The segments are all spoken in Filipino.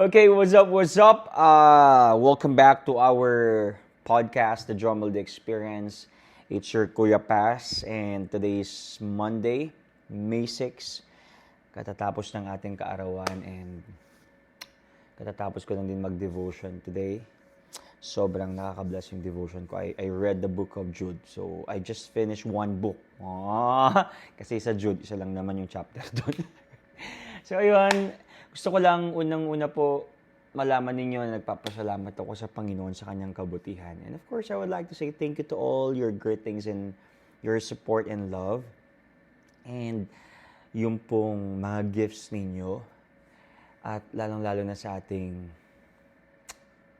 Okay, what's up? What's up? Welcome back to our podcast, The Drummeled Experience. It's your Kuya Pass, and today is Monday, May 6. Katatapos ng ating kaarawan, and katatapos ko lang din mag-devotion today. Sobrang nakaka-bless yung devotion ko. I read the book of Jude. So, I just finished one book. Kasi sa Jude, isa lang naman yung chapter doon. So, ayun. Gusto ko lang unang-una po malaman ninyo na nagpapasalamat ako sa Panginoon sa kanyang kabutihan. And of course, I would like to say thank you to all your greetings and your support and love. And yung pong mga gifts ninyo. At lalong-lalo na sa ating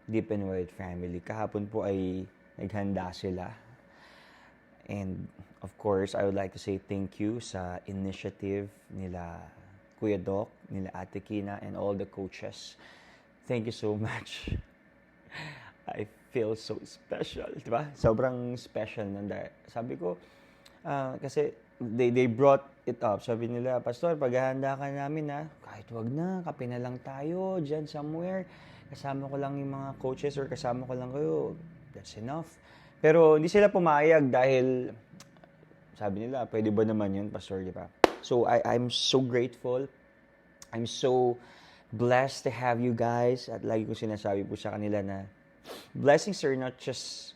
Deep and Wide family. Kahapon po ay naghanda sila. And of course, I would like to say thank you sa initiative nila Kuya Doc, nila Ate Kina, and all the coaches. Thank you so much. I feel so special, di ba? Sobrang special nun. Sabi ko, kasi they brought it up. Sabi nila, Pastor, paghahanda ka namin kahit wag na, kape na lang tayo, dyan somewhere. Kasama ko lang yung mga coaches or kasama ko lang kayo. That's enough. Pero hindi sila pumayag dahil sabi nila, pwede ba naman yun, Pastor, di ba? So, I'm so grateful. I'm so blessed to have you guys. At lagi ko sinasabi po sa kanila na blessings are not just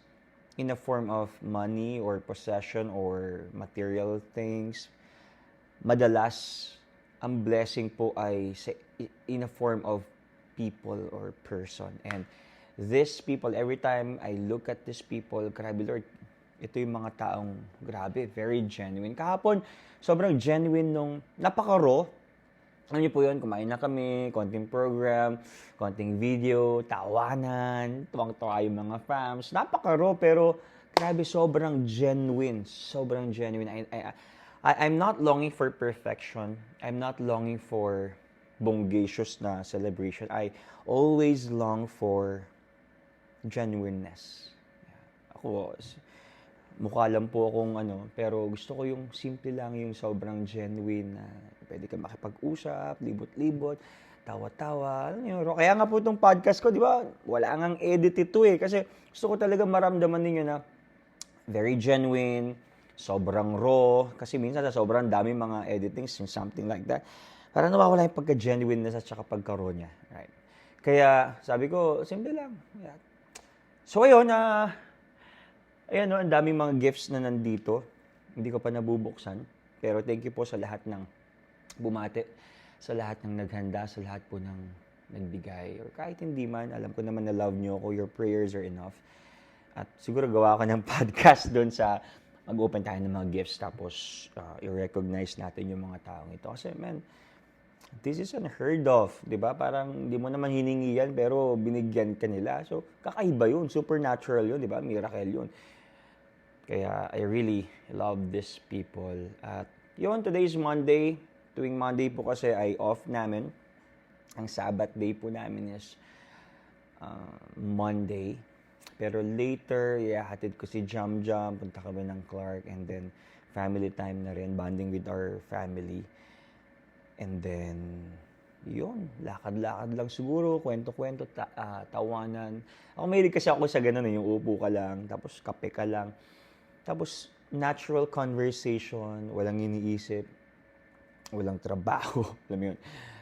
in a form of money or possession or material things. Madalas, ang blessing po ay in a form of people or person. And these people, every time I look at these people, grabe Lord, ito yung mga taong grabe, very genuine. Kahapon, sobrang genuine nung napaka-raw. Ano niyo po yun, kumain na kami, konting program, konting video, tawanan, tuwang-tuwa yung mga fams. Napaka-raw, pero grabe, sobrang genuine. Sobrang genuine. I'm not longing for perfection. I'm not longing for bongacious na celebration. I always long for genuineness. Ako, mukha lang po akong pero gusto ko yung simple lang, yung sobrang genuine na pwede ka makipag-usap, libot-libot, tawa-tawa. Alam niyo, kaya nga po itong podcast ko, di ba? Wala ngang edit ito kasi gusto ko talaga maramdaman ninyo na very genuine, sobrang raw, kasi minsan sa sobrang dami mga editings and something like that. Parang nawawala yung pagka-genuineness at saka pagka-raw niya. Right? Kaya sabi ko, simple lang. Yeah. So ayun, ayan ang daming mga gifts na nandito. Hindi ko pa nabubuksan. Pero thank you po sa lahat ng bumate, sa lahat ng naghanda, sa lahat po ng nagbigay. Or kahit hindi man, alam ko naman na love nyo ako, your prayers are enough. At siguro gawa ka ng podcast doon sa mag-open tayo ng mga gifts tapos i-recognize natin yung mga taong ito. Kasi man, this is unheard of, di ba? Parang di mo naman hiningi yan, pero binigyan ka nila. So, kakaiba yun. Supernatural yun, di ba? Miracle yun. Kaya, I really love these people. At yun, today is Monday. Tuwing Monday po kasi ay off namin. Ang Sabbath day po namin is Monday. Pero later, hatid ko si Jam, punta kami ng Clark, and then family time na rin, bonding with our family. And then, yun, lakad-lakad lang siguro, kwento-kwento, tawanan. Ako mahilig kasi ako sa ganun, yung upo ka lang, tapos kape ka lang. Tapos, natural conversation, walang iniisip, walang trabaho, alam mo yun,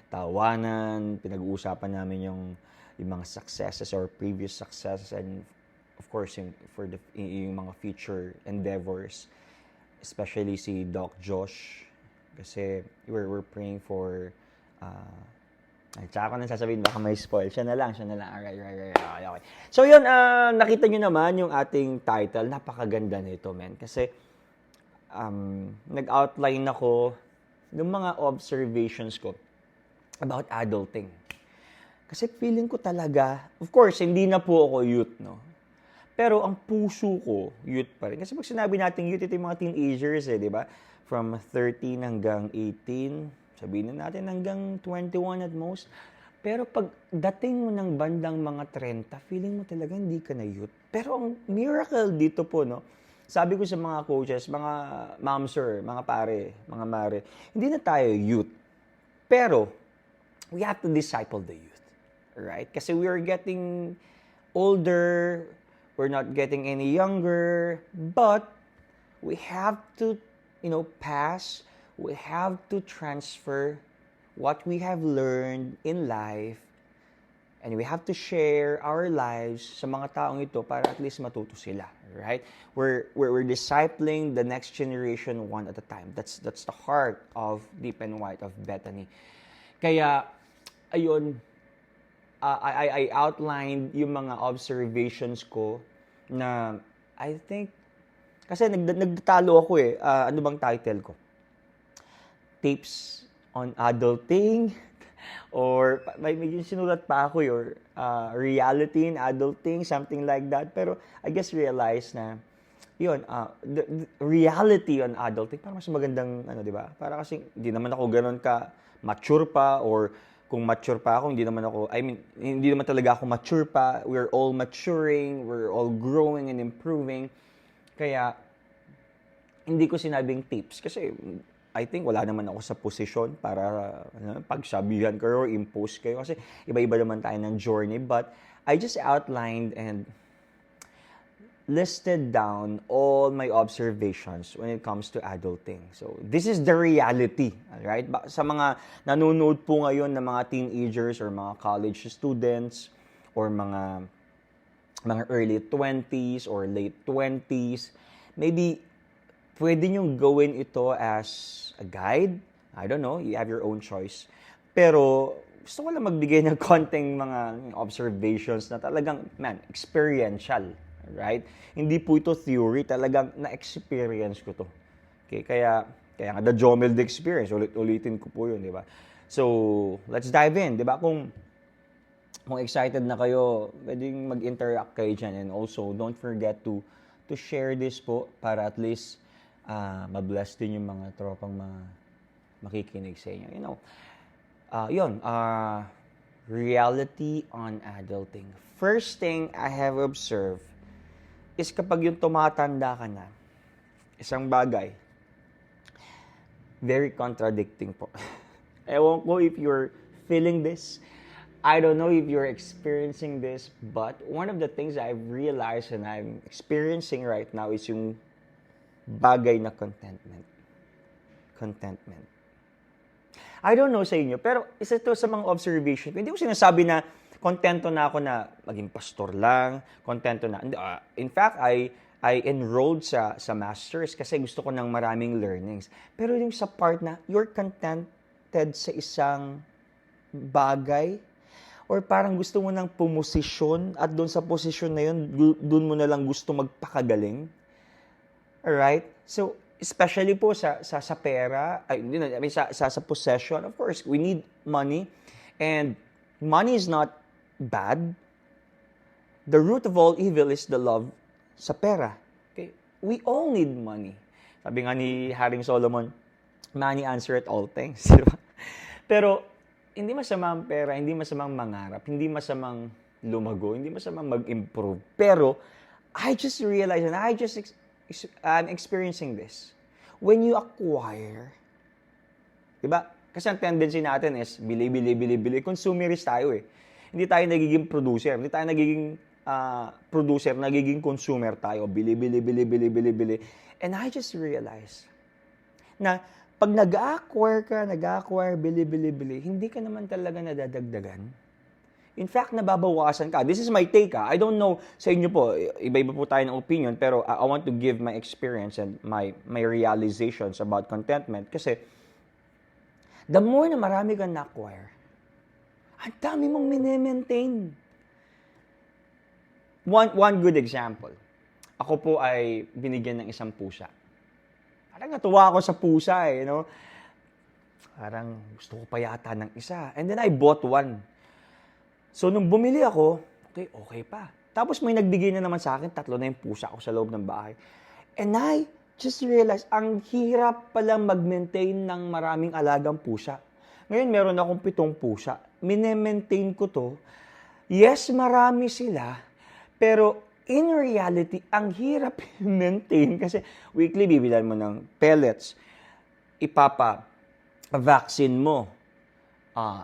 tawanan, pinag-uusapan namin yung mga successes or previous successes, and of course, yung mga future endeavors, especially si Doc Josh. Kasi we're praying for tsaka ko nang sasabihin, baka may spoil. Siya na lang. Alright. Okay. So yun, nakita nyo naman yung ating title. Napakaganda nito, men. Kasi nag-outline ako ng mga observations ko about adulting. Kasi feeling ko talaga, of course, hindi na po ako youth, no? Pero ang puso ko, youth pa rin. Kasi pag sinabi natin youth, ito yung mga teenagers, di ba? From 13 hanggang 18, sabihin na natin hanggang 21 at most. Pero pag dating mo ng bandang mga 30, feeling mo talaga hindi ka na youth. Pero ang miracle dito po, no? Sabi ko sa mga coaches, mga ma'am sir, mga pare, mga mare, hindi na tayo youth. Pero, we have to disciple the youth. right? Kasi we are getting older, we're not getting any younger, but we have to, we have to transfer what we have learned in life, and we have to share our lives sa mga taong ito para at least matuto sila, right? We're discipling the next generation one at a time. That's the heart of Deep and White of Bethany. Kaya, ayun, I outlined yung mga observations ko na I think, kasi nagtatalo ako eh. Ano bang title ko? Tapes on Adulting? Or may sinulat pa ako or reality in adulting, something like that. Pero I just realized na yun, the reality on adulting, parang mas magandang, di ba? Para kasi hindi naman ako ganun ka mature pa, or kung mature pa ako, hindi naman talaga ako mature pa. We're all maturing, we're all growing and improving. Kaya, hindi ko sinabing tips kasi I think wala naman ako sa posisyon para pagsabihan kayo or impose kayo kasi iba-iba naman tayo ng journey. But I just outlined and listed down all my observations when it comes to adulting. So, this is the reality, right? Sa mga nanonood po ngayon ng mga teenagers or mga college students or mga early 20s or late 20s, maybe pwede niyong gawin ito as a guide. I don't know, you have your own choice. Pero gusto ko lang magbigay ng konting mga observations na talagang, experiential. Right? Hindi po ito theory, talagang na-experience ko to. Okay, kaya nga the Jomel experience, ulitin ko po 'yun, di ba? So, let's dive in, di ba? Kung excited na kayo, pwedeng mag-interact kayo dyan, and also don't forget to share this po para at least ma-bless din yung mga tropang makikinig sa inyo. Reality on adulting. First thing I have observed is kapag yung tumatanda ka na, isang bagay, very contradicting po. Ewan ko if you're feeling this. I don't know if you're experiencing this, but one of the things I've realized and I'm experiencing right now is yung bagay na contentment. Contentment. I don't know sa inyo, pero isa to sa mga observation. Hindi ko sinasabi na kontento na ako na maging pastor lang, kontento na. In fact, I enrolled sa masters kasi gusto ko ng maraming learnings. Pero yung sa part na you're contented sa isang bagay, or parang gusto mo ng pumosisyon at doon sa posisyon na yun, doon mo na lang gusto magpakagaling. Alright? So, especially po sa pera, sa possession, of course, we need money. And money is not bad. The root of all evil is the love sa pera. Okay? We all need money. Sabi nga ni Haring Solomon, money answereth all things. Pero, hindi masamang pera, hindi masamang mangarap, hindi masamang lumago, hindi masamang mag-improve. Pero, I just realized, and I'm experiencing this. When you acquire, diba? Kasi ang tendency natin is, bili. Consumerist tayo eh. Hindi tayo nagiging producer. Hindi tayo nagiging producer, nagiging consumer tayo. Bili. And I just realized na pag nag-acquire, bili, hindi ka naman talaga nadadagdagan. In fact, nababawasan ka. This is my take. I don't know sa inyo po. Iba-iba po tayo ng opinion, pero I want to give my experience and my realizations about contentment. Kasi, the more na marami kang na-acquire, ang dami mong mini-maintain. One good example. Ako po ay binigyan ng isang pusa. Parang natuwa ako sa pusa eh, Parang gusto ko pa yata ng isa. And then I bought one. So nung bumili ako, okay pa. Tapos may nagbigay na naman sa akin, 3 na yung pusa ko sa loob ng bahay. And I just realized, ang hirap palang mag-maintain ng maraming alagang pusa. Ngayon, meron akong 7 pusa. Mine-maintain ko to. Yes, marami sila. Pero, in reality, ang hirap i-maintain kasi weekly bibilan mo ng pellets, ipapa-vaccine mo,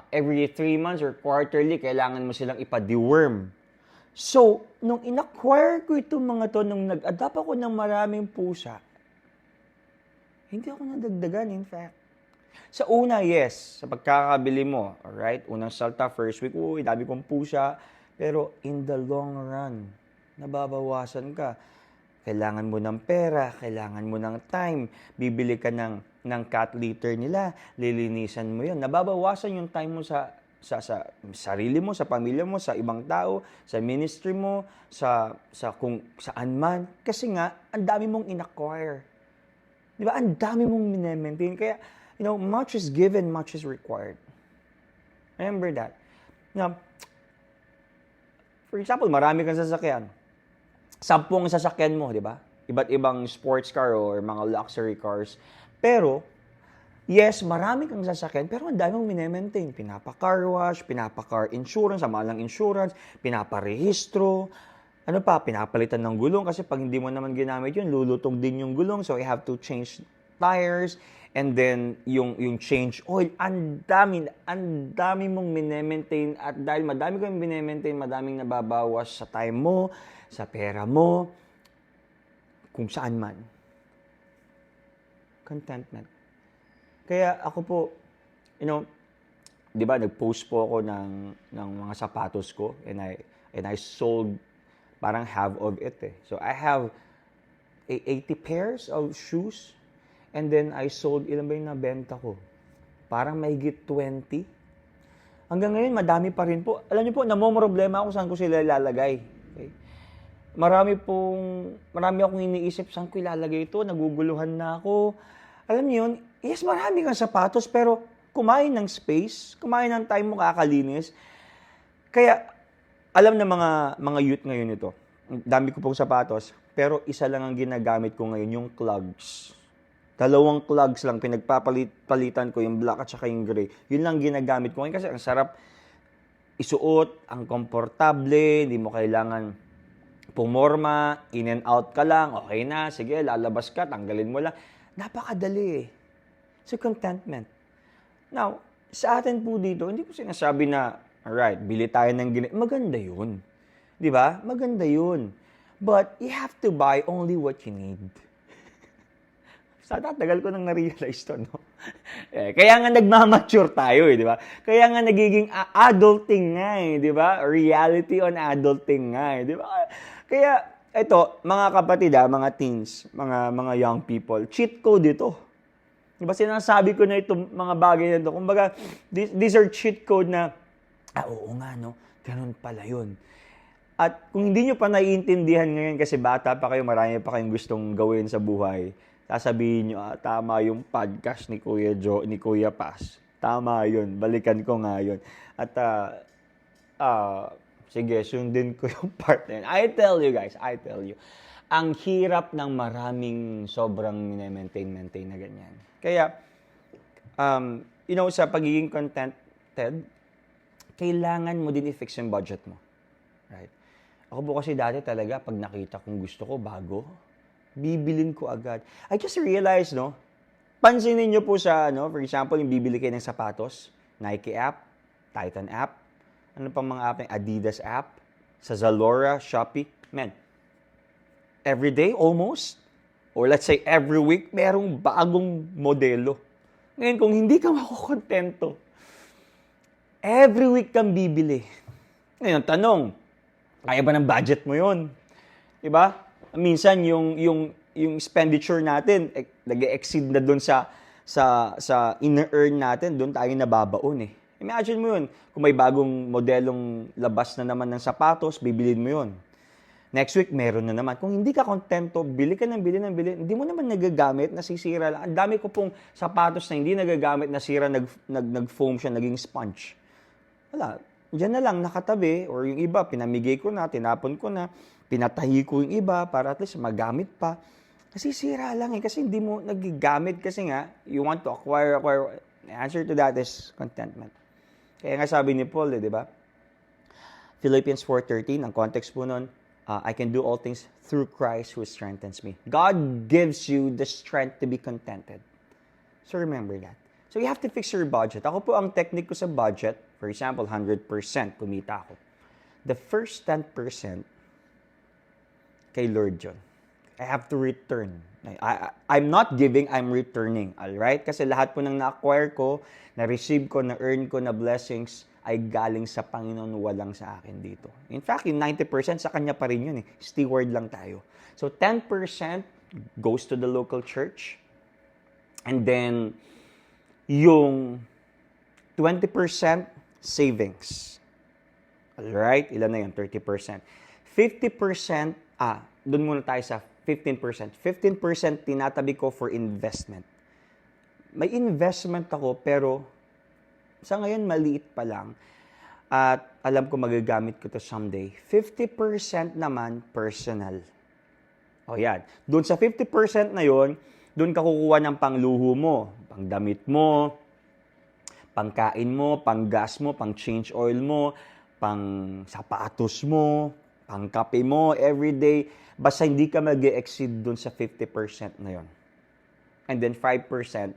every 3 months or quarterly, kailangan mo silang ipa-deworm. So, nung in-acquire ko itong mga to, nung nag-adapt ako ng maraming pusa, hindi ako nadagdagan, in fact. Sa una, yes, sa pagkakabili mo, alright? Unang salta, first week, uy, dami kong pusa. Pero in the long run, nababawasan ka. Kailangan mo ng pera, kailangan mo ng time, bibili ka ng cat litter nila, lilinisan mo yun. Nababawasan yung time mo sa sarili mo, sa pamilya mo, sa ibang tao, sa ministry mo, sa kung saan man. Kasi nga, ang dami mong in-acquire. Di ba? Ang dami mong minemaintain. Kaya, much is given, much is required. Remember that. Now, for example, marami kang sasakyan. 10 sasakyan mo, di ba? Iba't ibang sports car or mga luxury cars. Pero, yes, marami kang sasakyan, pero ang dami mong minemaintain. Pinapa-car wash, pinapa-car insurance, amalang insurance, pinaparehistro, pinapalitan ng gulong kasi pag hindi mo naman ginamit yun, lulutong din yung gulong. So, you have to change tires. And then, yung change oil, ang dami mong minemaintain. At dahil madami kang minemaintain, madaming nababawas sa time mo, sa pera mo, kung saan man. Contentment. Kaya ako po, di ba, nag-post po ako ng mga sapatos ko and I sold parang half of it eh. So, I have 80 pairs of shoes. And then, I sold, ilan ba yung nabenta ko? Parang mahigit 20. Hanggang ngayon, madami pa rin po. Alam niyo po, namomroblema ako saan ko sila ilalagay. Okay? Marami akong iniisip saan ko ilalagay ito. Naguguluhan na ako. Alam niyo yun, yes, marami kang sapatos, pero kumain ng space, kumain ng time mo kakalinis. Kaya, alam na mga youth ngayon ito, dami ko pong sapatos, pero isa lang ang ginagamit ko ngayon, yung clogs. 2 clogs lang, pinagpapalitan ko yung black at saka yung gray. Yun lang ginagamit ko ngayon kasi ang sarap isuot, ang komportable, hindi mo kailangan pumorma, in and out ka lang, okay na, sige, lalabas ka, tanggalin mo lang. Napakadali eh. So, contentment. Now, sa atin po dito, hindi ko sinasabi na, alright, bili tayo ng maganda yun. Di ba? Maganda yun. But, you have to buy only what you need. Sa tagal ko nang na-realize to, no? Kaya nga nagmamature tayo, di ba? Kaya nga nagiging adulting nga, di ba? Reality on adulting nga, di ba? Kaya, ito, mga kapatid, mga teens, mga young people, cheat code ito. Di ba? Sinasabi ko na itong mga bagay na ito. Kumbaga, these are cheat code na, oo nga, no? Ganun pala yun. At kung hindi nyo pa naiintindihan ngayon kasi bata pa kayo, marami pa kayong gustong gawin sa buhay, sasabihin nyo, tama yung podcast ni Kuya Paz. Tama yun. Balikan ko nga yun. At, sige, sundin ko yung part na yun. I tell you guys, ang hirap ng maraming sobrang maintain na ganyan. Kaya, sa pagiging contented, kailangan mo din i-fix yung budget mo. Right? Ako po kasi dati talaga, pag nakita kong gusto ko, bago, bibilin ko agad. I just realized, no, pansinin nyo po sa, for example, yung bibili kayo ng sapatos, Nike app, Titan app, ano pang mga app, Adidas app, sa Zalora, Shopee, man, every day almost, or let's say every week, merong bagong modelo. Ngayon, kung hindi ka makukontento, every week kang bibili. Ngayon, tanong, kaya ba ng budget mo yun? Diba? Minsan yung expenditure natin nag-exceed na doon sa ina-earn natin, doon tayo nababaon eh. Imagine mo yun, kung may bagong modelong labas na naman ng sapatos, bibilin mo yun. Next week, meron na naman. Kung hindi ka kontento, bili ka ng bili. Hindi mo naman nagagamit, nasisira lang. Ang dami ko pong sapatos na hindi nagagamit, nasira, nag-foam siya, naging sponge. Wala. Diyan na lang, nakatabi. Or yung iba, pinamigay ko na, tinapon ko na, pinatahi ko yung iba para at least magamit pa. Nasisira lang eh. Kasi hindi mo nagagamit kasi nga, you want to acquire. The answer to that is contentment. Kaya nga sabi ni Paul, di ba? Philippians 4:13, ang context po nun, I can do all things through Christ who strengthens me. God gives you the strength to be contented. So remember that. So, you have to fix your budget. Ako po, ang technique ko sa budget, for example, 100% kumita ako. The first 10%, kay Lord yun. I have to return. I'm not giving, I'm returning. Alright? Kasi lahat po ng na-acquire ko, na-receive ko, na-earn ko, na blessings, ay galing sa Panginoon, walang sa akin dito. In fact, yung 90% sa Kanya pa rin yun eh. Steward lang tayo. So, 10% goes to the local church. And then, yung 20% savings. Alright? Ilan na yun? 30%. 50%, doon muna tayo sa 15%. 15% tinatabi ko for investment. May investment ako, pero sa ngayon, maliit pa lang. At alam ko magagamit ko to someday. 50% naman, personal. O yan. Doon sa 50% na yon, doon ka kukuha ng pangluho mo, pangdamit mo, pangkain mo, panggas mo, pang change oil mo, pang sapatos mo, pang kape mo, everyday. Basta hindi ka mag-exceed doon sa 50% na yon. And then 5%,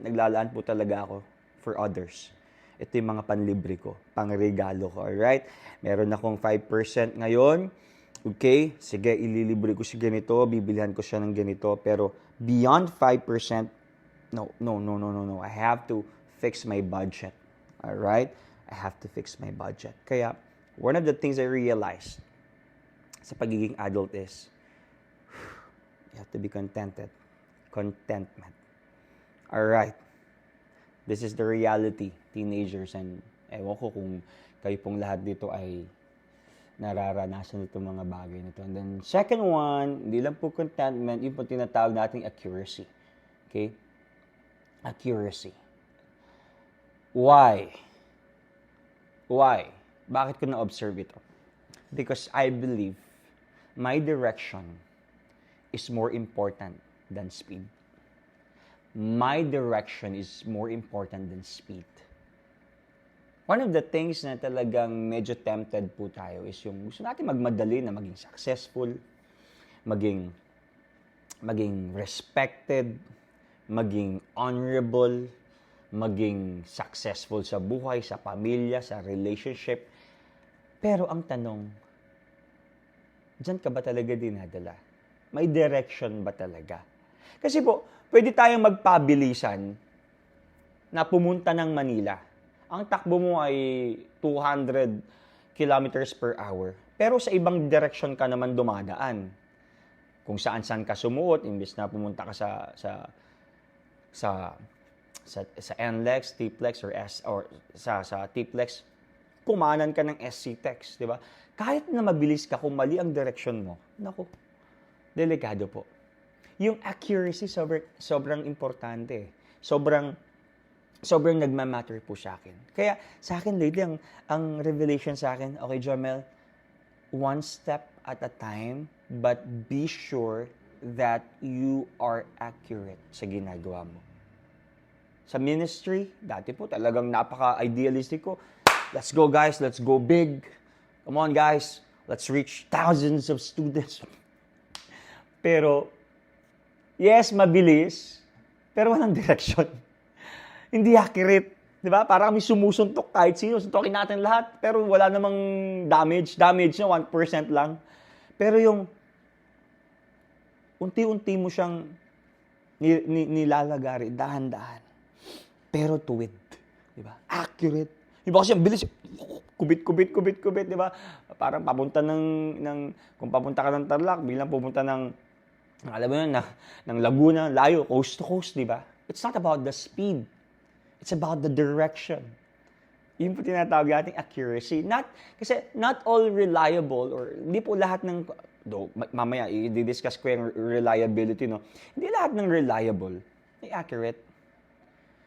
naglalaan po talaga ako for others. Ito yung mga panlibre ko, pangregalo ko, alright? Meron akong 5% ngayon. Okay, sige, ililibre ko si ganito, bibilihan ko siya ng ganito. Pero beyond 5%, no. I have to fix my budget. Alright? I have to fix my budget. Kaya, one of the things I realized sa pagiging adult is, you have to be contented. Contentment. Alright. This is the reality, teenagers, and ewan ko kung kayo pong lahat dito ay nararanasan itong mga bagay na ito. And then, second one, hindi lang po contentment, yung po tinatawag nating accuracy. Okay? Accuracy. Why? Why? Bakit ko na-observe ito? Because I believe my direction is more important than speed. My direction is more important than speed. One of the things na talagang medyo tempted po tayo is yung gusto natin magmadali na maging successful, maging respected, maging honorable, maging successful sa buhay, sa pamilya, sa relationship. Pero ang tanong, diyan ka ba talaga dinadala? May direction ba talaga? Kasi po, pwede tayong magpabilisan na pumunta ng Manila. Ang takbo mo ay 200 kilometers per hour. Pero sa ibang direction ka naman dumadaan. Kung saan-saan ka sumuot, imbes na pumunta ka sa NLEX, TPLEX, or sa TPLEX, kumanan ka ng SCTEX, di ba? Kahit na mabilis ka, kung mali ang direction mo, naku, delikado po. Yung accuracy, sobrang importante. Sobrang nagmamatter po sa akin. Kaya sa akin lately, ang revelation sa akin, okay, Jomel, one step at a time, but be sure that you are accurate sa ginagawa mo. Sa ministry, dati po talagang napaka-idealistic ko. Let's go guys, let's go big. Come on guys, let's reach thousands of students. Pero, yes, mabilis, pero walang direksyon. Hindi accurate. Di ba? Para kami sumusuntok kahit sino. Suntokin natin lahat. Pero wala namang damage. Damage na 1% lang. Pero yung unti-unti mo siyang nilalagari, dahan-dahan. Pero tuwid. Di ba? Accurate. Di ba kasi ang bilis. Kubit, di ba? Parang papunta kung papunta ka ng Tarlac, biglang pupunta alam mo yun, ng Laguna, layo, coast to coast, di ba? It's not about the speed. It's about the direction. Yun po tinatawag nating accuracy. Kasi not all reliable, or hindi po lahat ng, mamaya, i-discuss ko yung reliability, no? Hindi lahat ng reliable ay accurate.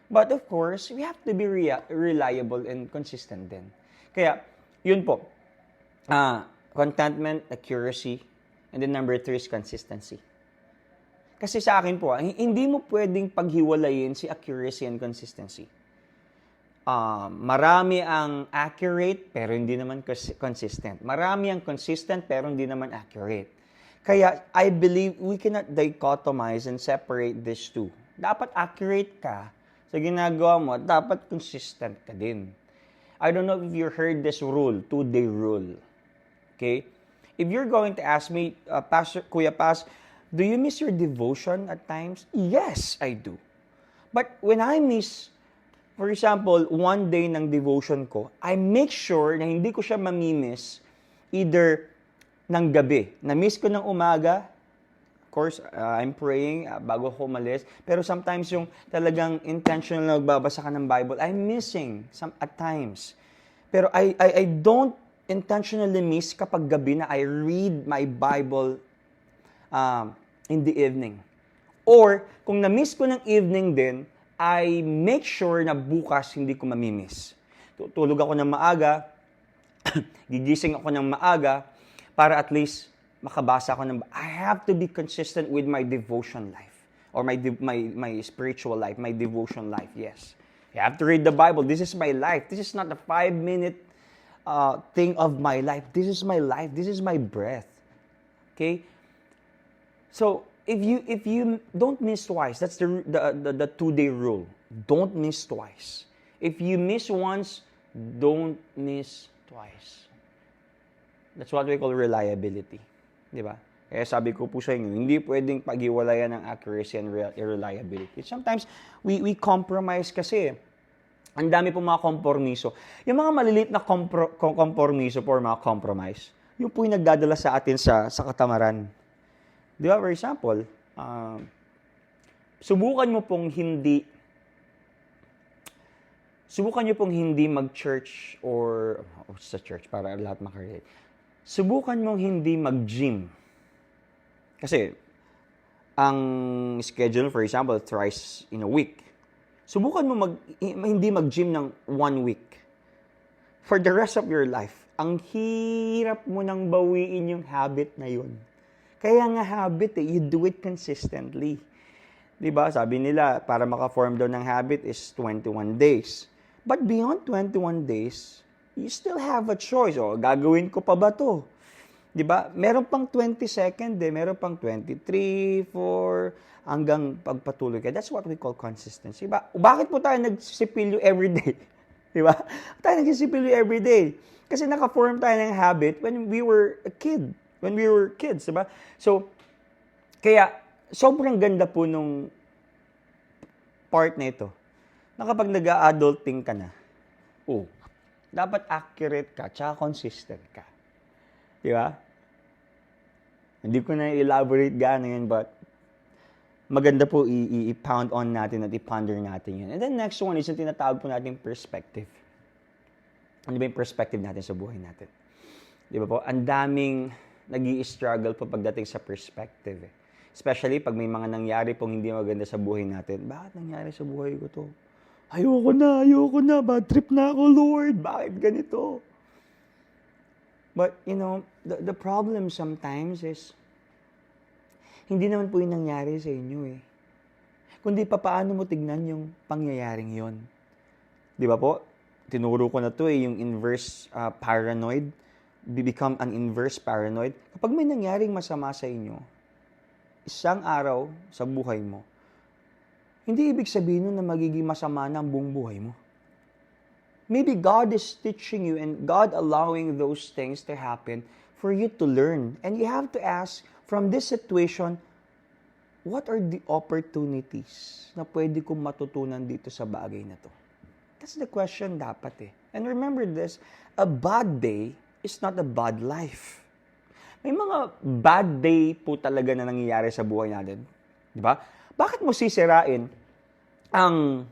But of course, we have to be reliable and consistent din. Kaya, yun po. Contentment, accuracy, and then number 3 is consistency. Kasi sa akin po, hindi mo pwedeng paghiwalayin si accuracy and consistency. Marami ang accurate, pero hindi naman consistent. Marami ang consistent, pero hindi naman accurate. Kaya, I believe we cannot dichotomize and separate these two. Dapat accurate ka sa ginagawa mo, dapat consistent ka din. I don't know if you heard this rule, 2-day rule. Okay? If you're going to ask me, Kuya Pas, do you miss your devotion at times? Yes, I do. But when I miss, for example, 1 day ng devotion ko, I make sure na hindi ko siya mamimiss either ng gabi. Na-miss ko ng umaga, of course, I'm praying bago ko umalis. Pero sometimes yung talagang intentional na magbabasa ka ng Bible, I'm missing at times. Pero I don't intentionally miss kapag gabi na I read my Bible in the evening. Or, kung na-miss ko ng evening din, I make sure na bukas hindi ko mamimiss. Tutulog ako ng maaga, gigising ako ng maaga, para at least makabasa ako ng... I have to be consistent with my devotion life. Or my spiritual life, my devotion life, yes. You have to read the Bible. This is my life. This is not a 5-minute thing of my life. This is my life. This is my breath. Okay? So, if you don't miss twice, that's the 2-day rule. Don't miss twice. If you miss once, don't miss twice. That's what we call reliability. Di ba? Kaya sabi ko po sa inyo, hindi pwedeng pag-iwalayan ng accuracy and reliability. Sometimes, we compromise kasi. Ang dami pong mga kompromiso. Yung mga maliliit na kompromiso or mga compromise, yung po yung nagdadala sa atin sa katamaran. Di ba? For example, subukan nyo pong hindi mag-church or sa church para lahat makarelate. Subukan mong hindi mag-gym. Kasi, ang schedule, for example, thrice in a week. Subukan mo hindi mag-gym ng 1 week. For the rest of your life, ang hirap mo nang bawiin yung habit na yun. Kaya nga habit you do it consistently. Diba? Sabi nila, para maka-form daw ng habit is 21 days. But beyond 21 days, you still have a choice. O, gagawin ko pa ba to? Diba? Meron pang 20 second, meron pang 23, 4, hanggang pagpatuloy ka. That's what we call consistency. Bakit po tayo nagsisipilyo every day? Diba? Tayo nagsisipilyo every day. Kasi naka-form tayo ng habit when we were a kid. When we were kids, diba? So, kaya, sobrang ganda po nung part na ito. Na kapag nag-adulting ka na, dapat accurate ka, tsaka consistent ka. Diba? Hindi ko na elaborate gaano yun, but maganda po i-pound on natin at i-ponder natin yun. And then next one is yung tinatawag po natin perspective. Ano ba yung perspective natin sa buhay natin? Diba po? Ang daming nag-i-struggle po pagdating sa perspective. Especially pag may mga nangyari pong hindi maganda sa buhay natin. Bakit nangyari sa buhay ko to? Ayoko na, bad trip na ako, Lord. Bakit ganito? But, the problem sometimes is, hindi naman po yung nangyari sa inyo kundi paano mo tignan yung pangyayaring yon. Di ba po? Tinuro ko na to yung inverse paranoid. Become an inverse paranoid. Kapag may nangyaring masama sa inyo, isang araw sa buhay mo, hindi ibig sabihin nun na magiging masama na ang buong buhay mo. Maybe God is teaching you and God allowing those things to happen for you to learn. And you have to ask, from this situation, what are the opportunities na pwede kong matutunan dito sa bagay na to? That's the question dapat And remember this, a bad day is not a bad life. May mga bad day po talaga na nangyayari sa buhay natin. Di ba? Bakit mo sisirain ang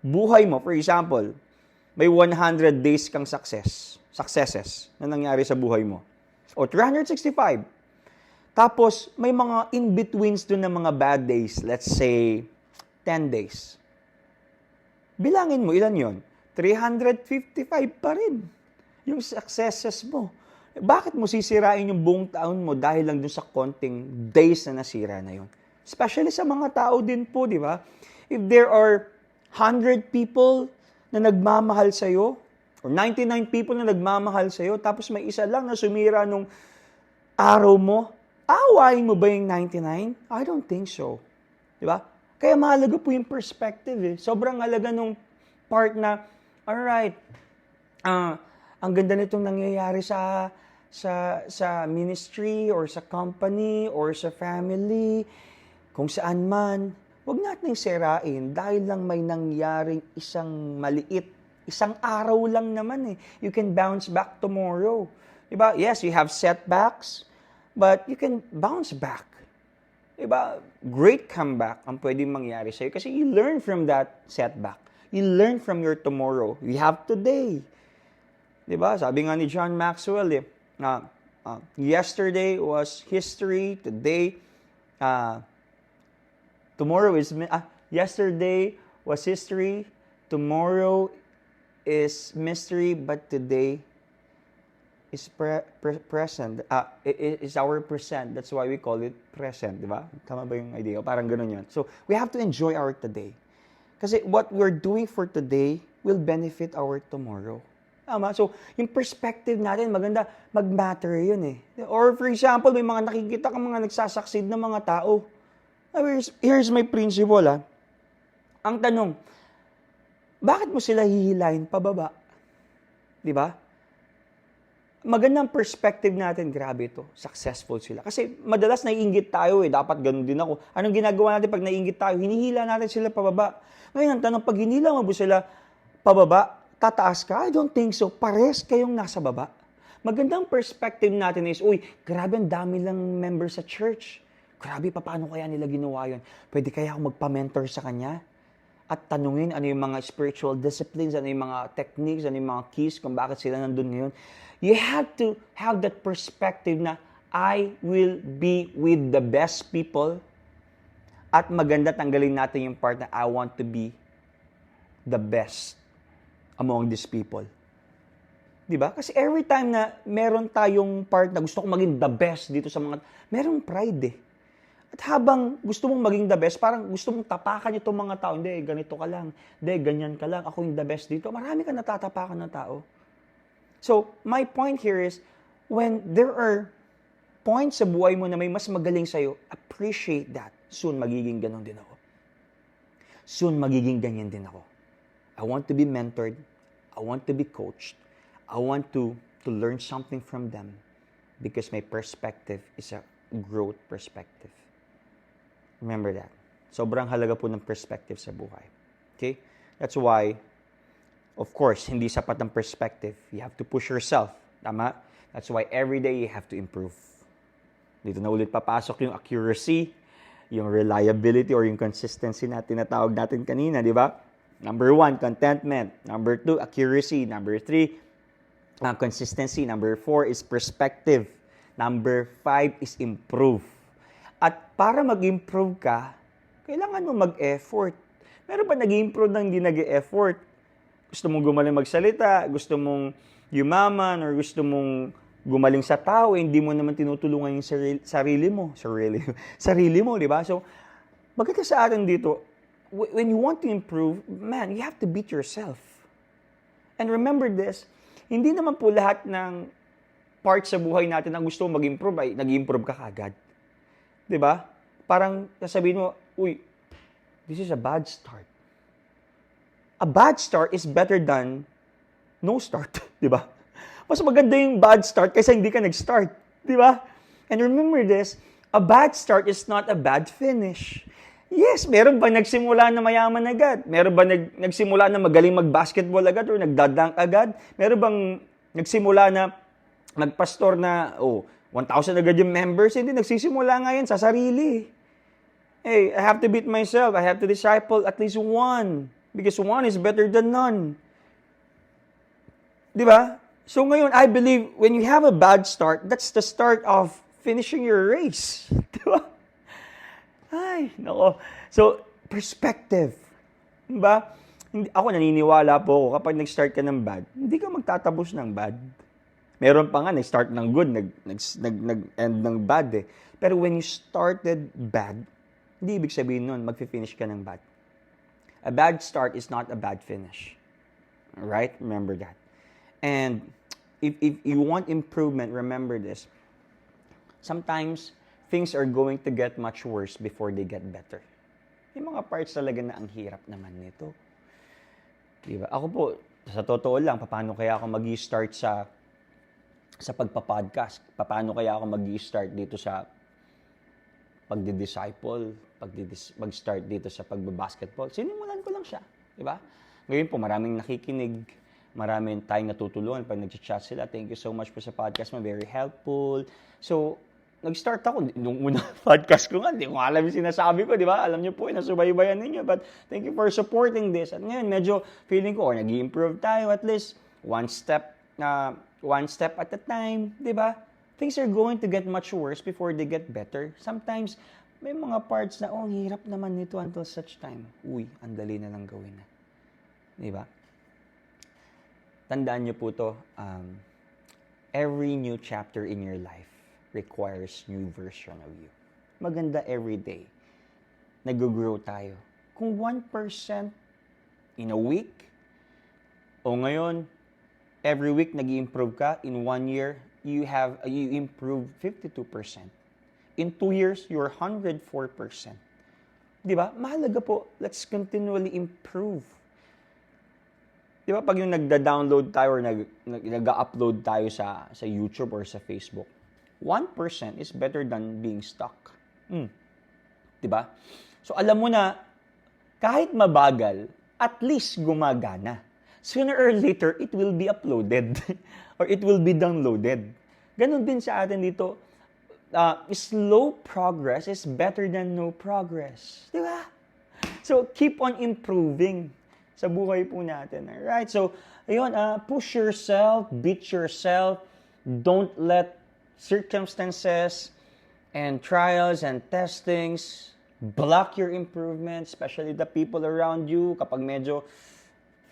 buhay mo? For example, may 100 days kang successes na nangyari sa buhay mo. O 365. Tapos, may mga in-betweens dun ng mga bad days. Let's say, 10 days. Bilangin mo, ilan yon? 355 pa rin yung successes mo. Bakit mo sisirain yung buong taon mo dahil lang dun sa konting days na nasira na yun? Especially sa mga tao din po, di ba? If there are 100 people na nagmamahal sa'yo, or 99 people na nagmamahal sa'yo, tapos may isa lang na sumira nung araw mo, aawain mo ba yung 99? I don't think so. Di ba? Kaya mahalaga po yung perspective eh. Sobrang halaga nung part na, alright, ang ganda nitong nangyayari sa ministry or sa company or sa family, kung saan man, huwag nating sirain dahil lang may nangyaring isang maliit, isang araw lang naman eh. You can bounce back tomorrow. Diba? Yes, you have setbacks, but you can bounce back. Diba? Great comeback ang pwedeng mangyari sa'yo kasi you learn from that setback. You learn from your tomorrow. You have today. Diba? Sabi nga ni John Maxwell, yesterday was history, today, yesterday was history, tomorrow is mystery, but today is present. Is our present. That's why we call it present, di ba? Tama ba yung idea? Parang ganun yan. So, we have to enjoy our today. Kasi what we're doing for today will benefit our tomorrow. Tama? So, yung perspective natin, maganda, mag-matter yun eh. Or for example, may mga nakikita kang mga nagsasucceed na mga tao. Here's my principle. Ang tanong, bakit mo sila hihilahin pababa? Di ba? Magandang perspective natin, grabe ito, successful sila. Kasi madalas naiinggit tayo eh, dapat ganun din ako. Anong ginagawa natin pag naiinggit tayo? Hinihila natin sila pababa. Ngayon, ang tanong, pag hinila mo sila pababa, tataas ka? I don't think so. Pares kayong nasa baba. Magandang perspective natin is, uy, grabe ang dami lang member sa church. Grabe, paano kaya nila ginawa yun? Pwede kaya ako magpa-mentor sa kanya? At tanungin ano yung mga spiritual disciplines, ano yung mga techniques, ano yung mga keys kung bakit sila nandun ngayon. You have to have that perspective na I will be with the best people at maganda tanggalin natin yung part na I want to be the best among these people. Diba? Kasi every time na meron tayong part na gusto kong maging the best dito sa mga, merong pride eh. At habang gusto mong maging the best, parang gusto mong tapakan itong mga tao. Hindi, ganito ka lang. Hindi, ganyan ka lang. Ako yung the best dito. Marami ka natatapakan ng tao. So, my point here is, when there are points sa buhay mo na may mas magaling sa'yo, appreciate that. Soon, magiging ganon din ako. Soon, magiging ganyan din ako. I want to be mentored. I want to be coached. I want to learn something from them because my perspective is a growth perspective. Remember that. Sobrang halaga po ng perspective sa buhay. Okay? That's why, of course, hindi sapat ang perspective. You have to push yourself. Tama? That's why every day you have to improve. Dito na ulit papasok yung accuracy, yung reliability, or yung consistency na tinatawag natin kanina, di ba? Number 1, contentment. Number 2, accuracy. Number 3, consistency. Number 4 is perspective. Number 5 is improve. At para mag-improve ka, kailangan mo mag-effort. Meron ba nag-improve na hindi nag-effort? Gusto mong gumaling magsalita, gusto mong yumaman, or gusto mong gumaling sa tao, hindi mo naman tinutulungan yung sarili mo. Sarili mo, di ba? So, maganda sa atin dito, when you want to improve, man, you have to beat yourself. And remember this, hindi naman po lahat ng parts sa buhay natin na gusto mong mag-improve ay nag-improve ka kagad. Di ba? Parang sasabihin mo, uy, this is a bad start. A bad start is better than no start. Di ba? Mas maganda yung bad start kaysa hindi ka nag-start. Di ba? And remember this, a bad start is not a bad finish. Yes, meron ba nagsimula na mayaman agad? Meron ba nagsimula na magaling mag-basketball agad or nagdadunk agad? Meron bang nagsimula na magpastor na, 1,000 agad yung members? Hindi, nagsisimula nga yan sa sarili. Hey, I have to beat myself. I have to disciple at least one. Because one is better than none. Di ba? So ngayon, I believe when you have a bad start, that's the start of finishing your race. Di ba? Ay, nako. So, perspective. Di ba? Ako naniniwala po ako, kapag nag-start ka ng bad, hindi ka magtatapos ng bad. Meron pa nga, nag-start ng good, nag-end ng bad eh. Pero when you started bad, hindi ibig sabihin nun, mag-finish ka ng bad. A bad start is not a bad finish. Right? Remember that. And if you want improvement, remember this. Sometimes, things are going to get much worse before they get better. May mga parts talaga na ang hirap naman nito. Diba? Ako po, sa totoo lang, paano kaya ako mag-start sa pagpa-podcast? Paano kaya ako mag-start dito sa pagdi-disciple, mag-start dito sa pagbabasketball? Sinimulan ko lang siya. Diba? Ngayon po, maraming nakikinig, maraming tayong natutulungan pag nag-chat sila. Thank you so much po sa podcast mo. Very helpful. So, nag-start ako. Nung unang podcast ko nga, hindi ko alam yung sinasabi ko, di ba? Alam niyo po, nasubaybayan ninyo. But thank you for supporting this. At ngayon, medyo feeling ko, nag-i-improve tayo. At least, one step at a time, di ba? Things are going to get much worse before they get better. Sometimes, may mga parts na, ang hirap naman nito until such time. Uy, ang dali na lang gawin na. Di ba? Tandaan niyo po to, every new chapter in your life requires new version of you. Maganda every day. Nag-grow tayo. Kung 1% in a week, o ngayon, every week nag-improve ka, in 1 year, you improve 52%. In 2 years, you're 104%. Di ba? Mahalaga po, let's continually improve. Di ba, pag yung nagda-download tayo or nag-upload tayo sa YouTube or sa Facebook, 1% is better than being stuck. Di ba? So, alam mo na, kahit mabagal, at least gumagana. Sooner or later, it will be uploaded or it will be downloaded. Ganon din sa atin dito. Slow progress is better than no progress. Di ba? So, keep on improving sa buhay po natin. Alright? So, ayun, push yourself, beat yourself. Don't let circumstances and trials and testings block your improvement, especially the people around you. Kapag medyo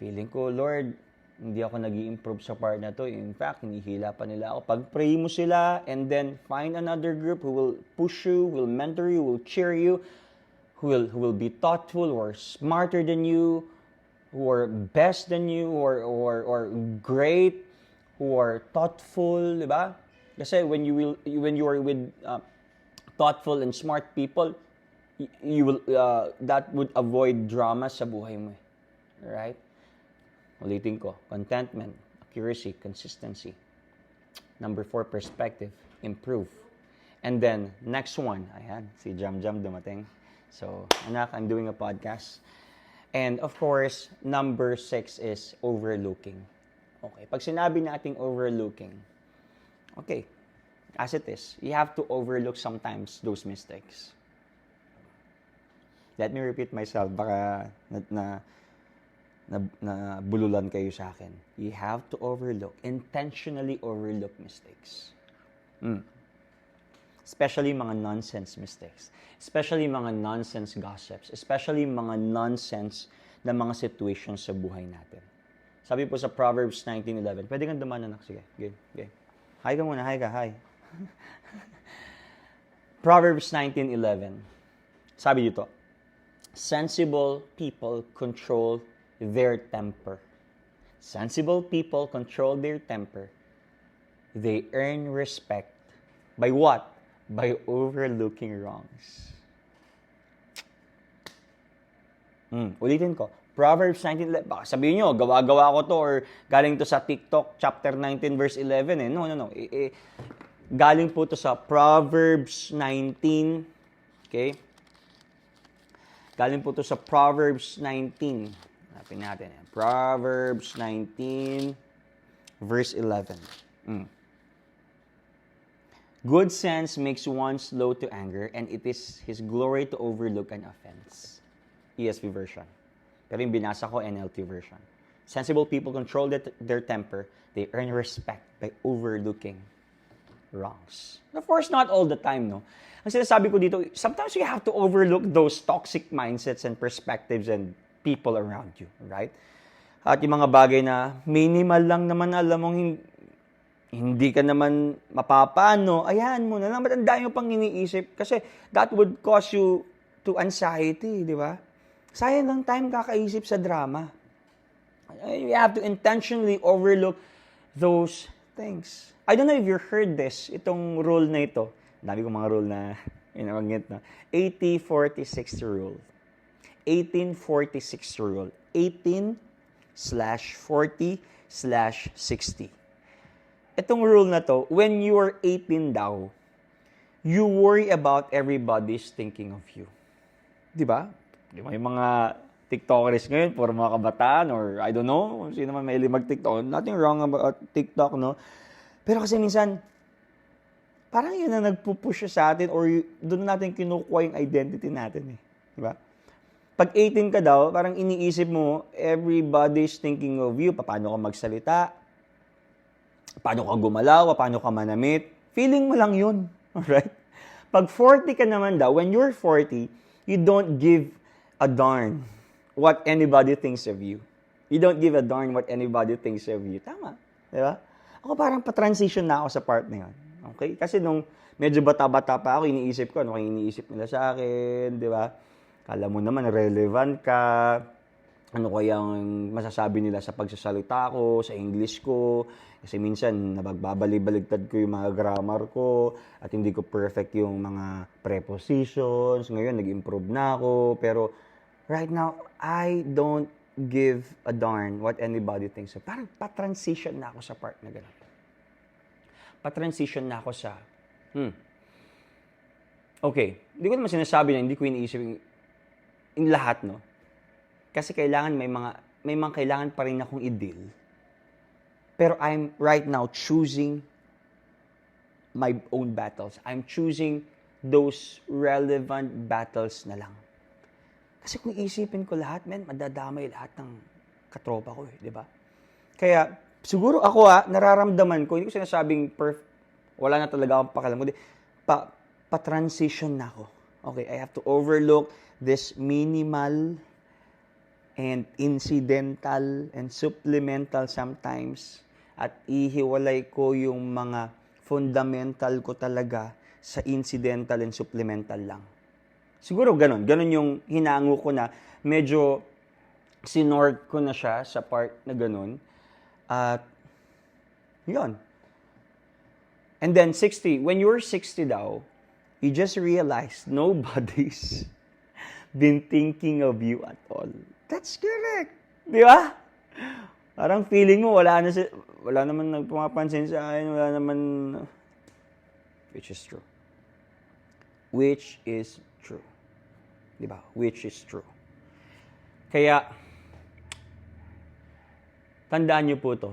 feeling ko, Lord, hindi ako nag-i-improve sa part na to. In fact, hinihila pa nila ako. Pag-pray mo sila and then find another group who will push you, will mentor you, will cheer you, who will be thoughtful or smarter than you, who are best than you, or great, who are thoughtful, di ba? Kasi when you are with thoughtful and smart people, you will that would avoid drama sa buhay mo. Right? Ulitin ko, contentment, accuracy, consistency. Number 4, perspective, improve. And then, next one, ayan, si Jam dumating. So, anak, I'm doing a podcast. And of course, number 6 is overlooking. Okay, pag sinabi nating overlooking, okay, as it is, you have to overlook sometimes those mistakes. Let me repeat myself, baka na bululan kayo sa akin. You have to intentionally overlook mistakes. Especially mga nonsense mistakes. Especially mga nonsense gossips. Especially mga nonsense na mga situations sa buhay natin. Sabi po sa Proverbs 19:11. Pwede kang dumaan, anak. Sige. Okay. Hi ka muna. Hi. Proverbs 19:11. Sabi dito, sensible people control their temper. Sensible people control their temper. They earn respect. By what? By overlooking wrongs. Ulitin ko. Proverbs 19:11. Baka sabihin nyo, gawa-gawa ko to or galing to sa TikTok chapter 19 verse 11 eh. No. Galing po to sa Proverbs 19. Okay? Galing po to sa Proverbs 19. Hanapin natin. Proverbs 19 verse 11. Good sense makes one slow to anger, and it is his glory to overlook an offense. ESV version. Pero yung binasa ko, NLT version. Sensible people control their temper. They earn respect by overlooking wrongs. Of course, not all the time, no? Ang sinasabi ko dito, sometimes you have to overlook those toxic mindsets and perspectives and people around you, right? At yung mga bagay na minimal lang naman, alam mong hindi ka naman mapapano, ayan mo na lang, ba't ang dami mo pang iniisip? Kasi that would cause you to anxiety, di ba? Sayang lang time kakaisip sa drama. You have to intentionally overlook those things. I don't know if you heard this, itong rule na ito. Dami kong mga rule na inawagit na. 80-40-60 rule. 1846 rule. 18/40/60. Itong rule na to, when you are 18 daw, you worry about everybody's thinking of you. Di ba? May mga TikTokers ngayon, for mga kabataan, or I don't know, kung sino man may mag-TikTok. Nothing wrong about TikTok, no? Pero kasi minsan, parang yun na nagpupush sa atin or doon natin kinukuha yung identity natin eh. Di ba? Pag 18 ka daw, parang iniisip mo, everybody's thinking of you, paano ka magsalita, paano ka gumalaw, paano ka manamit. Feeling mo lang yun. Alright? Pag 40 ka naman daw, when you're 40, you don't give a darn what anybody thinks of you. You don't give a darn what anybody thinks of you. Tama. Di ba? Ako parang pa-transition na ako sa part na yun. Okay? Kasi nung medyo bata-bata pa ako, iniisip ko, ano kaya iniisip nila sa akin, di ba? Kala mo naman, relevant ka. Ano kayang masasabi nila sa pagsasalita ko, sa English ko. Kasi minsan, nabagbabalik-baligtad ko yung mga grammar ko at hindi ko perfect yung mga prepositions. Ngayon, nag-improve na ako. Pero right now, I don't give a darn what anybody thinks of. Parang pa-transition na ako sa part na gano'n. Pa-transition na ako sa, okay, hindi ko naman sinasabi na hindi ko iniisip yung lahat, no? Kasi kailangan may mga kailangan pa rin akong i-deal. Pero I'm right now choosing my own battles. I'm choosing those relevant battles na lang. Kasi kung isipin ko lahat, madadamay lahat ng katropa ko, di ba? Kaya, siguro ako nararamdaman ko, hindi ko sinasabing wala na talaga akong pakialam. Pa-transition na ako. Okay, I have to overlook this minimal and incidental and supplemental sometimes at ihiwalay ko yung mga fundamental ko talaga sa incidental and supplemental lang. Siguro ganun yung hinango ko na medyo sinort ko na siya sa part na ganun. At yun. And then 60, when you're 60 daw, you just realize nobody's been thinking of you at all. That's correct. Di ba? Parang feeling mo, wala naman nagpumapansin sa akin, wala naman, which is true. Which is true. Di ba? Which is true. Kaya, tandaan niyo po to.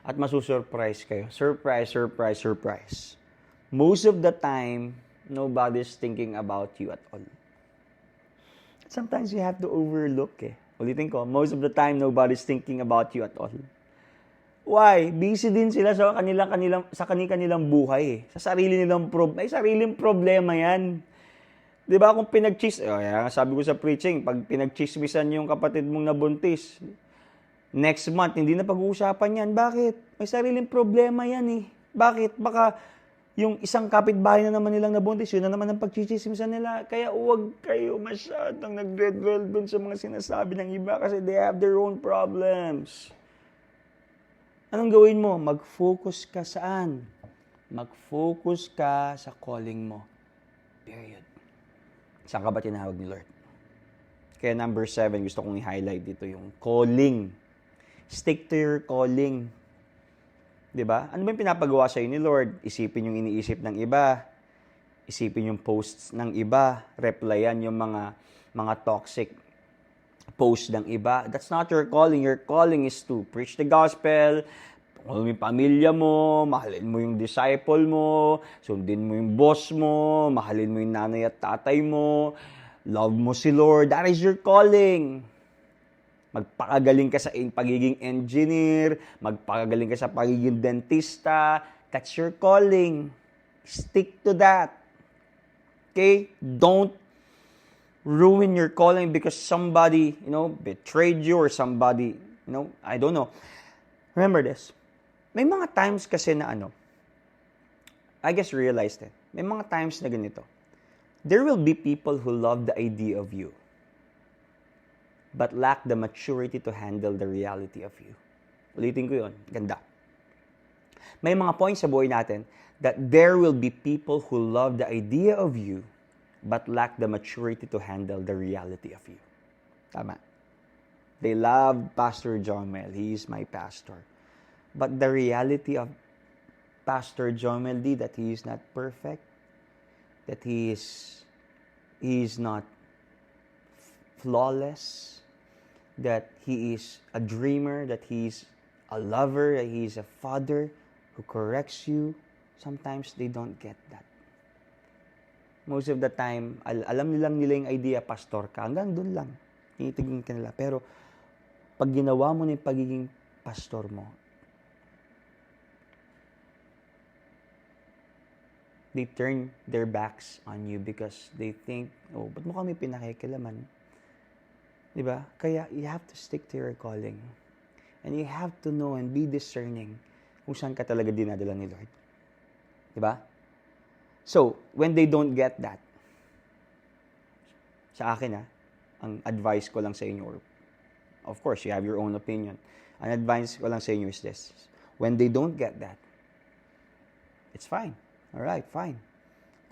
At masusurprise kayo. Surprise, surprise, surprise. Most of the time, nobody's thinking about you at all. Sometimes you have to overlook Ulitin ko, most of the time, nobody's thinking about you at all. Why? Busy din sila sa kanilang buhay Sa sariling problema yan. Di ba kung sabi ko sa preaching, pag pinagchismisan yung kapatid mong nabuntis, next month, hindi na pag-uusapan yan. Bakit? May sariling problema yan Bakit? Baka yung isang kapitbahay na naman nilang nabuntis, yun na naman ang pagchichismisan nila. Kaya huwag kayo masyadong nagdwell dun sa mga sinasabi ng iba kasi they have their own problems. Anong gawin mo? Mag-focus ka saan? Mag-focus ka sa calling mo. Period. Saan ka ba tinawag ni Lord? Kaya number 7, gusto kong i-highlight dito yung calling. Stick to your calling. Diba? Ano ba yung pinapagawa sa'yo ni Lord? Isipin yung iniisip ng iba. Isipin yung posts ng iba. Replyan yung mga toxic posts ng iba. That's not your calling. Your calling is to preach the gospel, mo yung pamilya mo, mahalin mo yung disciple mo, sundin mo yung boss mo, mahalin mo yung nanay at tatay mo, love mo si Lord. That is your calling. Magpakagaling ka sa pagiging engineer, magpakagaling ka sa pagiging dentista. That's your calling. Stick to that. Okay? Don't ruin your calling because somebody, betrayed you or somebody, I don't know. Remember this. May mga times kasi na I guess realize that. May mga times na ganito. There will be people who love the idea of you but lack the maturity to handle the reality of you. Ulitin ko yun. Ganda. May mga points sa buhay natin that there will be people who love the idea of you but lack the maturity to handle the reality of you. Tama. They love Pastor Jomel. He is my pastor. But the reality of Pastor Jomel D, that he is not perfect, that he is not flawless, that he is a dreamer, that he is a lover, that he is a father who corrects you. Sometimes they don't get that. Most of the time, alam nilang nila yung idea, pastor ka, hanggang dun lang. Tinitignan ka nila. Pero, pag ginawa mo na yung pagiging pastor mo, they turn their backs on you because they think, oh, ba't mo kami pinakikilaman? Diba? Kaya, you have to stick to your calling. And you have to know and be discerning kung saan ka talaga dinadala ni Lord. Diba? So, when they don't get that, sa akin ang advice ko lang sa inyo, or of course, you have your own opinion. Ang advice ko lang sa inyo is this. When they don't get that, it's fine. Alright, fine.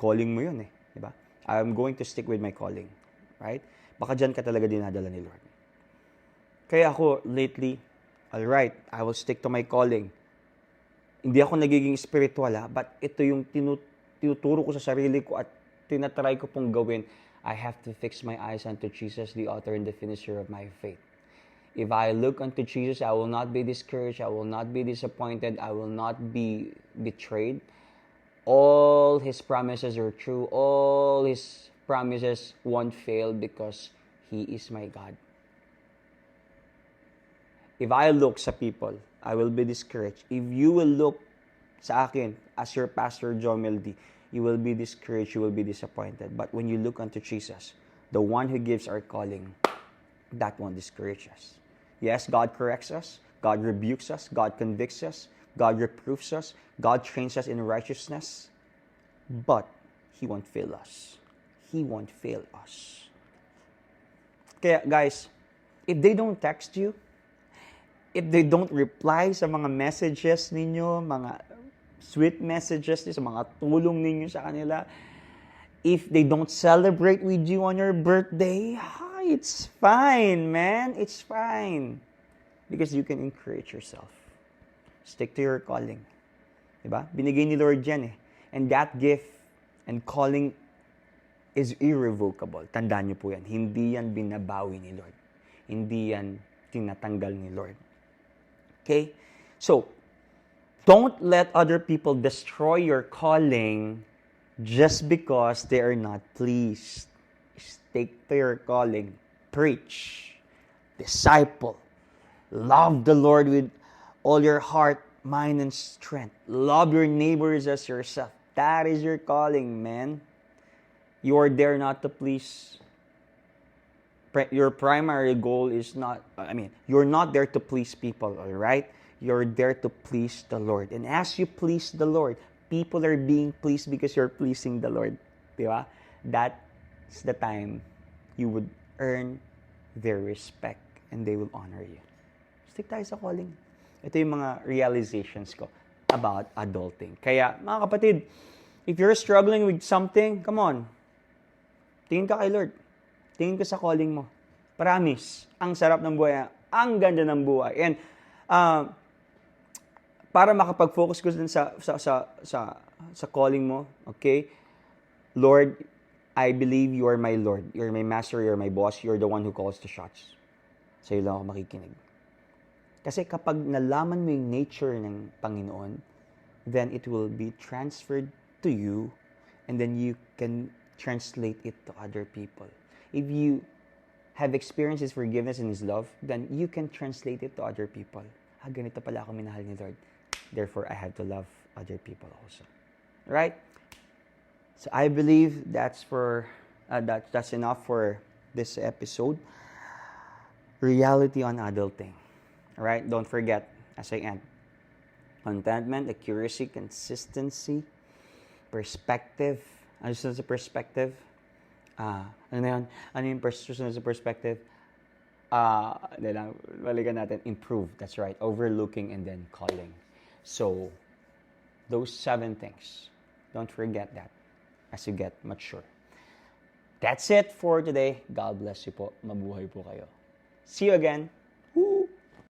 Calling mo yun diba? I'm going to stick with my calling. Right? Baka dyan ka talaga dinadala ni Lord. Kaya ako, lately, alright, I will stick to my calling. Hindi ako nagiging spiritual but ito yung tinuturo ko sa sarili ko at tinatry ko pong gawin. I have to fix my eyes unto Jesus, the author and the finisher of my faith. If I look unto Jesus, I will not be discouraged. I will not be disappointed. I will not be betrayed. All His promises are true. All His promises won't fail because He is my God. If I look sa people, I will be discouraged. If you will look sa akin as your pastor, Jomel D, you will be discouraged, you will be disappointed. But when you look unto Jesus, the one who gives our calling, that won't discourage us. Yes, God corrects us, God rebukes us, God convicts us, God reproves us, God trains us in righteousness, but He won't fail us. He won't fail us. Kaya guys, if they don't text you, if they don't reply sa mga messages ninyo, mga sweet messages, sa mga tulong ninyo sa kanila, if they don't celebrate with you on your birthday, it's fine, man. It's fine. Because you can encourage yourself. Stick to your calling. Diba? Binigay ni Lord yan And that gift and calling is irrevocable. Tandaan niyo po yan. Hindi yan binabawi ni Lord. Hindi yan tinatanggal ni Lord. Okay? So, don't let other people destroy your calling just because they are not pleased. Stick to your calling. Preach. Disciple. Love the Lord with all your heart, mind, and strength. Love your neighbors as yourself. That is your calling, man. You are there not to please. Your primary goal is not, you're not there to please people, all right? You're there to please the Lord. And as you please the Lord, people are being pleased because you're pleasing the Lord. Diba? That's the time you would earn their respect and they will honor you. Stick tayo sa calling. Ito yung mga realizations ko about adulting. Kaya, mga kapatid, if you're struggling with something, come on. Tingin ka kay Lord. Tingin ka sa calling mo. Promise, ang sarap ng buhay, ang ganda ng buhay. And para makapag-focus ko dun sa calling mo, okay? Lord, I believe you are my Lord. You're my master, you're my boss, you're the one who calls the shots. Sa'yo lang ako makikinig. Kasi kapag nalaman mo yung nature ng Panginoon, then it will be transferred to you and then you can translate it to other people. If you have experienced His forgiveness and His love, then you can translate it to other people. Ganito pala ako minahal ni Lord. Therefore, I have to love other people also. Right? So I believe that's enough for this episode. Reality on adulting. Alright? Don't forget, as I end, contentment, accuracy, consistency, perspective. Ano sa perspective? Ano na yun? Ano yung sa perspective? Balikan natin. Improve. That's right. Overlooking and then calling. So, those 7 things. Don't forget that as you get mature. That's it for today. God bless you po. Mabuhay po kayo. See you again.